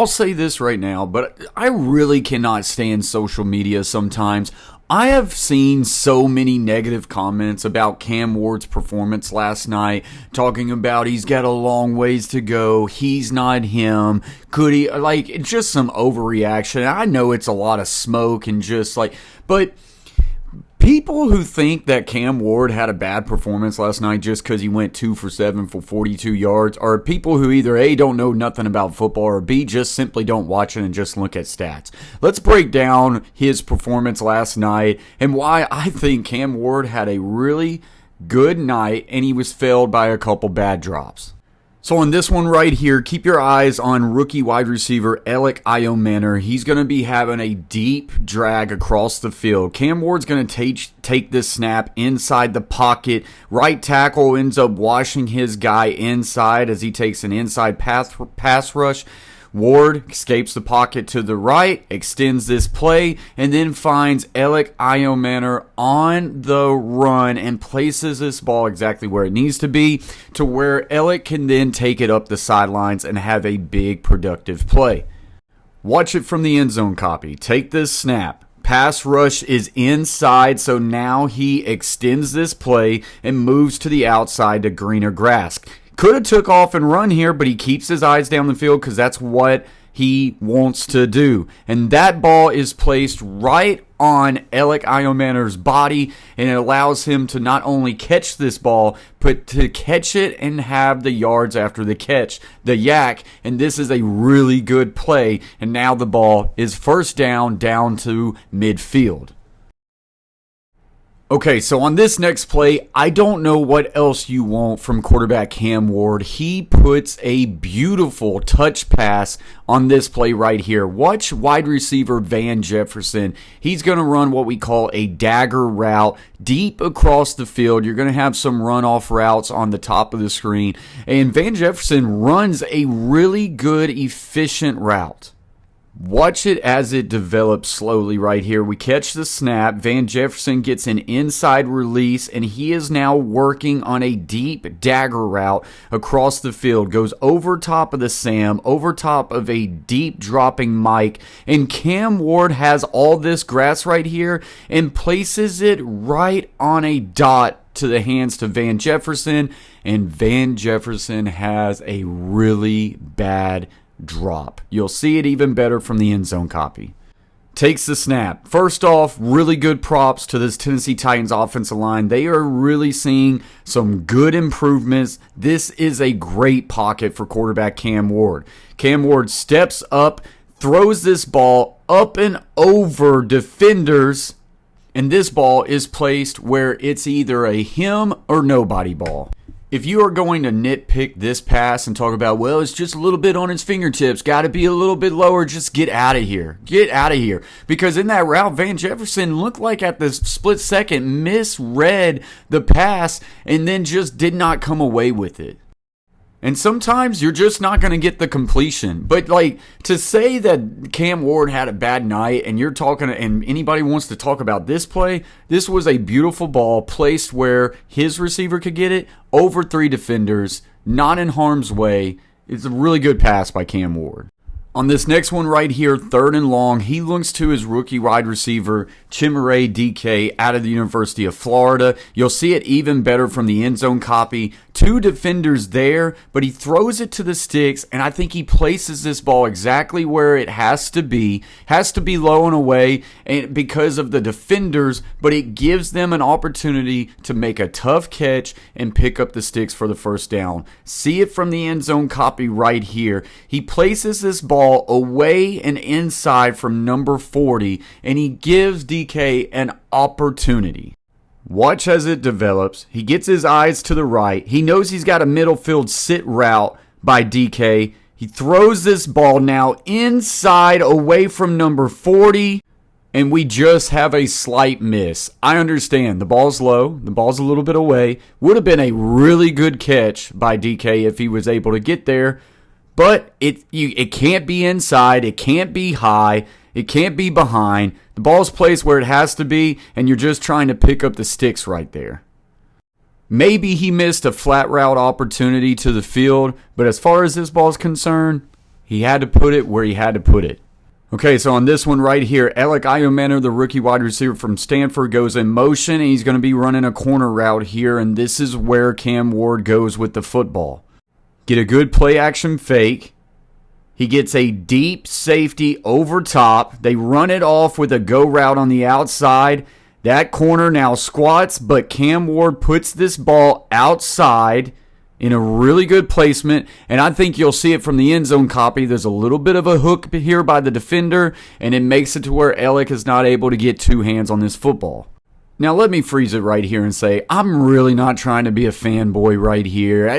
I'll say this right now, but I really cannot stand social media sometimes. I have seen so many negative comments about Cam Ward's performance last night, talking about he's got a long ways to go, he's not him, could he, like, it's just some overreaction. I know it's a lot of smoke and just like, but people who think that Cam Ward had a bad performance last night just because he went 2 for 7 for 42 yards are people who either A, don't know nothing about football, or B, just simply don't watch it and just look at stats. Let's break down his performance last night and why I think Cam Ward had a really good night and he was failed by a couple bad drops. So on this one right here, keep your eyes on rookie wide receiver Alec Iomanner. He's going to be having a deep drag across the field. Cam Ward's going to take this snap inside the pocket. Right tackle ends up washing his guy inside as he takes an inside pass rush. Ward escapes the pocket to the right, extends this play, and then finds Alec Iomanner on the run and places this ball exactly where it needs to be to where Alec can then take it up the sidelines and have a big productive play. Watch it from the end zone copy. Take this snap. Pass rush is inside, so now he extends this play and moves to the outside to greener grass. Could have took off and run here, but he keeps his eyes down the field because that's what he wants to do. And that ball is placed right on Alec Iomanner's body, and it allows him to not only catch this ball, but to catch it and have the yards after the catch, the yak. And this is a really good play. And now the ball is first down to midfield. Okay, so on this next play, I don't know what else you want from quarterback Cam Ward. He puts a beautiful touch pass on this play right here. Watch wide receiver Van Jefferson. He's going to run what we call a dagger route deep across the field. You're going to have some runoff routes on the top of the screen. And Van Jefferson runs a really good, efficient route. Watch it as it develops slowly right here. We catch the snap. Van Jefferson gets an inside release, and he is now working on a deep dagger route across the field. Goes over top of the Sam, over top of a deep dropping Mike, and Cam Ward has all this grass right here and places it right on a dot to the hands to Van Jefferson, and Van Jefferson has a really bad drop. You'll see it even better from the end zone copy. Takes the snap. First off, really good props to this Tennessee Titans offensive line. They are really seeing some good improvements. This is a great pocket for quarterback Cam Ward. Cam Ward steps up, throws this ball up and over defenders, and this ball is placed where it's either a him or nobody ball. If you are going to nitpick this pass and talk about, well, it's just a little bit on his fingertips, got to be a little bit lower, just get out of here. Get out of here. Because in that route, Van Jefferson looked like at the split second misread the pass and then just did not come away with it. And sometimes you're just not going to get the completion. But, like, to say that Cam Ward had a bad night and you're talking, and anybody wants to talk about this play, this was a beautiful ball placed where his receiver could get it over 3 defenders, not in harm's way. It's a really good pass by Cam Ward. On this next one right here, 3rd and long, he looks to his rookie wide receiver, Chimere DK, out of the University of Florida. You'll see it even better from the end zone copy. 2 defenders there, but he throws it to the sticks, and I think he places this ball exactly where it has to be low and away and because of the defenders, but it gives them an opportunity to make a tough catch and pick up the sticks for the first down. See it from the end zone copy right here. He places this ball away and inside from number 40, and he gives DK an opportunity. Watch as it develops. He gets his eyes to the right. He knows he's got a middle field sit route by DK. He throws this ball now inside away from number 40, and we just have a slight miss. I understand. The ball's low. The ball's a little bit away. Would have been a really good catch by DK if he was able to get there, but it can't be inside. It can't be high. It can't be behind. The ball's placed where it has to be, and you're just trying to pick up the sticks right there. Maybe he missed a flat route opportunity to the field, but as far as this ball's concerned, He had to put it where he had to put it. Okay, so on this one right here, Alec Iomanner, the rookie wide receiver from Stanford, goes in motion, and he's going to be running a corner route here, and this is where Cam Ward goes with the football. Get a good play action fake. He gets a deep safety over top. They run it off with a go route on the outside. That corner now squats, but Cam Ward puts this ball outside in a really good placement, and I think you'll see it from the end zone copy. There's a little bit of a hook here by the defender, and it makes it to where Alec is not able to get two hands on this football. Now, let me freeze it right here and say, I'm really not trying to be a fanboy right here.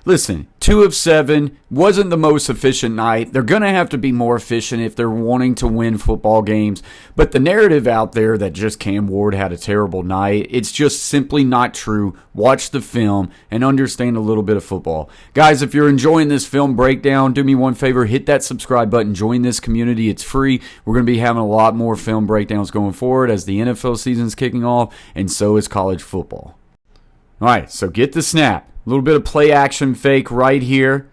Listen, 2 of 7 wasn't the most efficient night. They're going to have to be more efficient if they're wanting to win football games. But the narrative out there that just Cam Ward had a terrible night, it's just simply not true. Watch the film and understand a little bit of football. Guys, if you're enjoying this film breakdown, do me one favor, hit that subscribe button. Join this community. It's free. We're going to be having a lot more film breakdowns going forward as the NFL season's kicking off, and so is college football. All right, so get the snap. A little bit of play action fake right here.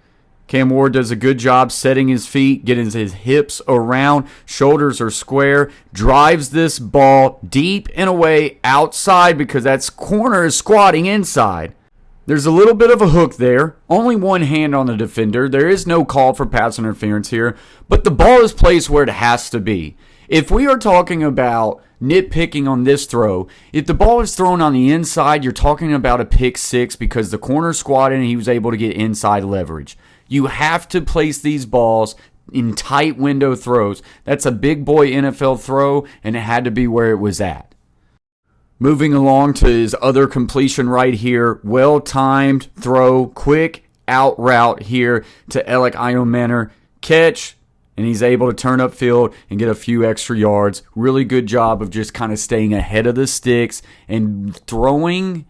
Cam Ward does a good job setting his feet, getting his hips around, shoulders are square, drives this ball deep and away outside because that corner is squatting inside. There's a little bit of a hook there. Only one hand on the defender. There is no call for pass interference here, but the ball is placed where it has to be. If we are talking about nitpicking on this throw, if the ball is thrown on the inside, you're talking about a pick six because the corner squatted and he was able to get inside leverage. You have to place these balls in tight window throws. That's a big boy NFL throw, and it had to be where it was at. Moving along to his other completion right here. Well-timed throw, quick out route here to Alec Iomanner. Catch, and he's able to turn upfield and get a few extra yards. Really good job of just kind of staying ahead of the sticks and throwing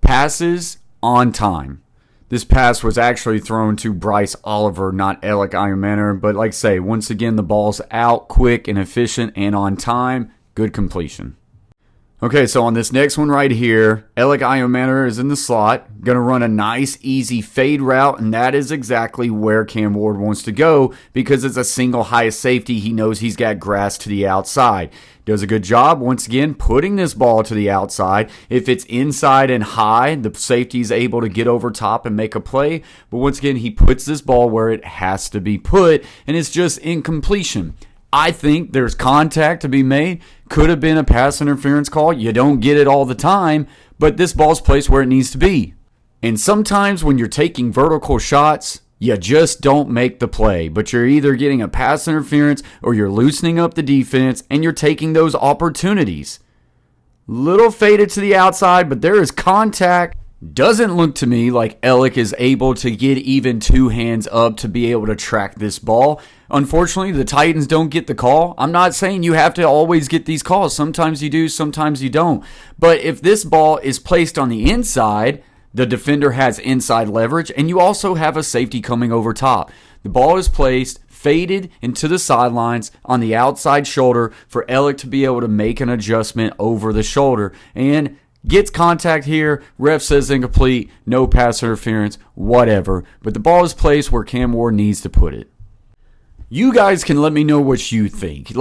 passes on time. This pass was actually thrown to Bryce Oliver, not Alec Iomanner. But like I say, once again, the ball's out quick and efficient and on time. Good completion. Okay, so on this next one right here, Alec Iomanner is in the slot, going to run a nice, easy fade route, and that is exactly where Cam Ward wants to go because it's a single highest safety. He knows he's got grass to the outside. Does a good job, once again, putting this ball to the outside. If it's inside and high, the safety is able to get over top and make a play. But once again, he puts this ball where it has to be put, and it's just incompletion. I think there's contact to be made. Could have been a pass interference call. You don't get it all the time, but this ball's placed where it needs to be. And sometimes when you're taking vertical shots, you just don't make the play. But you're either getting a pass interference or you're loosening up the defense and you're taking those opportunities. Little faded to the outside, but there is contact. Doesn't look to me like Alec is able to get even two hands up to be able to track this ball. Unfortunately, the Titans don't get the call. I'm not saying you have to always get these calls. Sometimes you do, sometimes you don't. But if this ball is placed on the inside, the defender has inside leverage, and you also have a safety coming over top. The ball is placed, faded into the sidelines on the outside shoulder for Alec to be able to make an adjustment over the shoulder. And gets contact here, ref says incomplete, no pass interference, whatever. But the ball is placed where Cam Ward needs to put it. You guys can let me know what you think.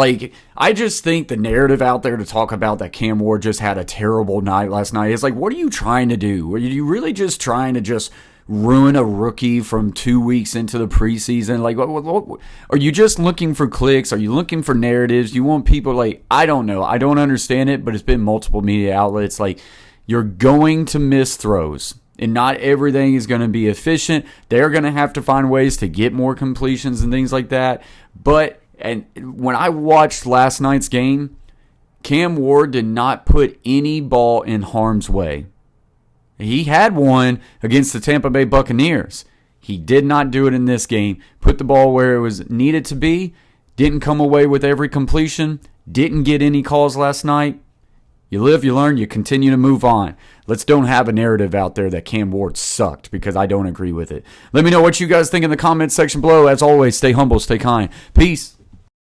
I just think the narrative out there to talk about that Cam Ward just had a terrible night last night is what are you trying to do? Are you really just trying to just ruin a rookie from 2 weeks into the preseason? What, are you just looking for clicks? Are you looking for narratives? You want people I don't know. I don't understand it, but it's been multiple media outlets. You're going to miss throws. And not everything is going to be efficient. They're going to have to find ways to get more completions and things like that. But when I watched last night's game, Cam Ward did not put any ball in harm's way. He had one against the Tampa Bay Buccaneers. He did not do it in this game. Put the ball where it was needed to be. Didn't come away with every completion. Didn't get any calls last night. You live, you learn, you continue to move on. Let's don't have a narrative out there that Cam Ward sucked because I don't agree with it. Let me know what you guys think in the comments section below. As always, stay humble, stay kind. Peace.